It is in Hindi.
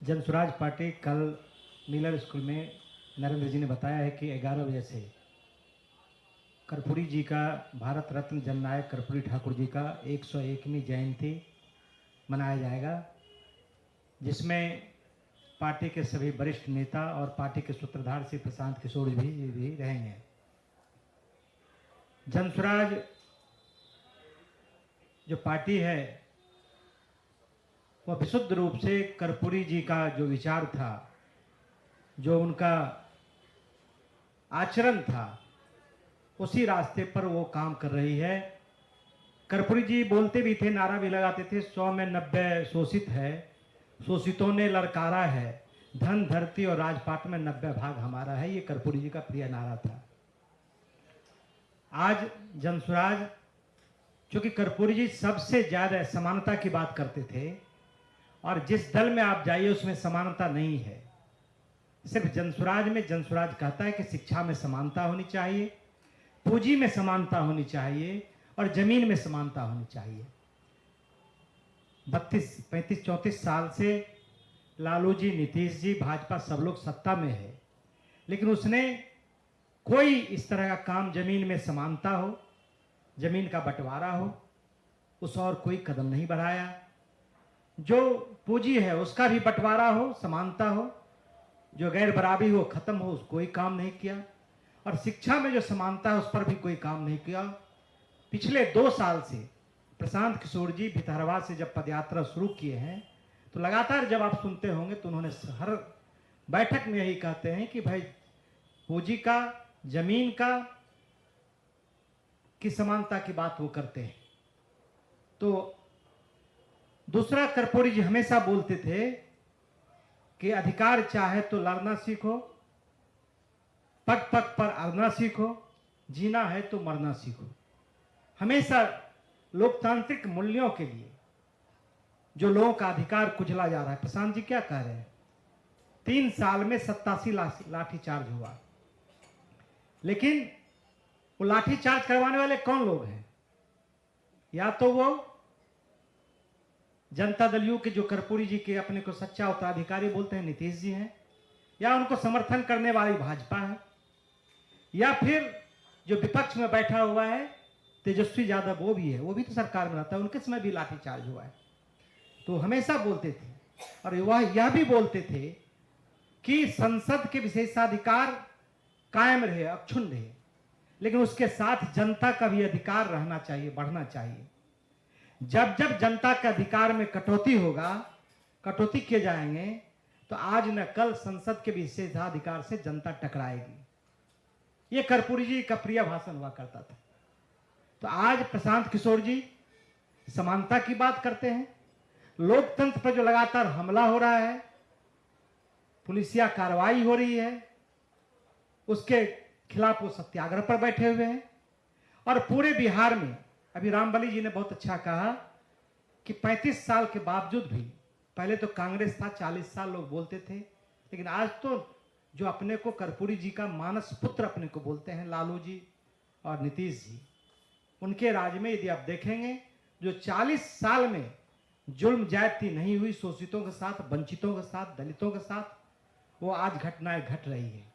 जनसुराज पार्टी कल मिलर स्कूल में नरेंद्र जी ने बताया है कि 11 बजे से कर्पूरी जी का, भारत रत्न जननायक कर्पूरी ठाकुर जी का 101वीं जयंती मनाया जाएगा, जिसमें पार्टी के सभी वरिष्ठ नेता और पार्टी के सूत्रधार श्री प्रशांत किशोर भी रहेंगे। जनसुराज जो पार्टी है वह विशुद्ध रूप से कर्पूरी जी का जो विचार था, जो उनका आचरण था, उसी रास्ते पर वो काम कर रही है। कर्पूरी जी बोलते भी थे, नारा भी लगाते थे, 100 में 90 शोषित है, शोषितों ने ललकारा है, धन धरती और राजपाट में 90 भाग हमारा है। ये कर्पूरी जी का प्रिय नारा था। आज जनसुराज, चूंकि कर्पूरी जी सबसे ज्यादा समानता की बात करते थे और जिस दल में आप जाइए उसमें समानता नहीं है। सिर्फ जनसुराज में जनसुराज कहता है कि शिक्षा में समानता होनी चाहिए, पूंजी में समानता होनी चाहिए और जमीन में समानता होनी चाहिए। 32, 35, 34 साल से लालू जी, नीतीश जी, भाजपा सब लोग सत्ता में है, लेकिन उसने कोई इस तरह का काम, जमीन में समानता हो, जमीन का बंटवारा हो, उस और कोई कदम नहीं बढ़ाया। जो पूंजी है उसका भी बंटवारा हो, समानता हो, जो गैर बराबरी हो खत्म हो, उस कोई काम नहीं किया। और शिक्षा में जो समानता है उस पर भी कोई काम नहीं किया। पिछले 2 साल से प्रशांत किशोर जी भितरवा से जब पदयात्रा शुरू किए हैं तो लगातार जब आप सुनते होंगे तो उन्होंने हर बैठक में यही कहते हैं कि भाई पूंजी का, जमीन का की समानता की बात वो करते हैं। तो दूसरा, कर्पूरी जी हमेशा बोलते थे कि अधिकार चाहे तो लड़ना सीखो, पग पग पर अड़ना सीखो, जीना है तो मरना सीखो। हमेशा लोकतांत्रिक मूल्यों के लिए जो लोगों का अधिकार कुचला जा रहा है। प्रशांत जी क्या कह रहे हैं? 3 साल में 87 लाठीचार्ज हुआ, लेकिन वो लाठीचार्ज करवाने वाले कौन लोग हैं? या तो वो जनता दल यू के जो कर्पूरी जी के अपने को सच्चा उत्तराधिकारी बोलते हैं नीतीश जी हैं, या उनको समर्थन करने वाली भाजपा है, या फिर जो विपक्ष में बैठा हुआ है तेजस्वी यादव, वो भी है, वो भी तो सरकार में रहता है, उनके समय भी लाठीचार्ज हुआ है। तो हमेशा बोलते थे और वह यह भी बोलते थे कि संसद के विशेषाधिकार कायम रहे, अक्षुण्ण रहे, लेकिन उसके साथ जनता का भी अधिकार रहना चाहिए, बढ़ना चाहिए। जब जब जनता के अधिकार में कटौती होगा, कटौती किए जाएंगे, तो आज न कल संसद के विशेषाधिकार से जनता टकराएगी। ये कर्पूरी जी का प्रिय भाषण हुआ करता था। तो आज प्रशांत किशोर जी समानता की बात करते हैं। लोकतंत्र पर जो लगातार हमला हो रहा है, पुलिसिया कार्रवाई हो रही है, उसके खिलाफ वो सत्याग्रह पर बैठे हुए हैं। और पूरे बिहार में अभी रामबली जी ने बहुत अच्छा कहा कि 35 साल के बावजूद भी, पहले तो कांग्रेस था, 40 साल लोग बोलते थे, लेकिन आज तो जो अपने को कर्पूरी जी का मानस पुत्र अपने को बोलते हैं, लालू जी और नीतीश जी, उनके राज में यदि आप देखेंगे, जो 40 साल में जुल्म ज्यादती नहीं हुई शोषितों के साथ, वंचितों के साथ, दलितों के साथ, वो आज घटनाएं घट रही है।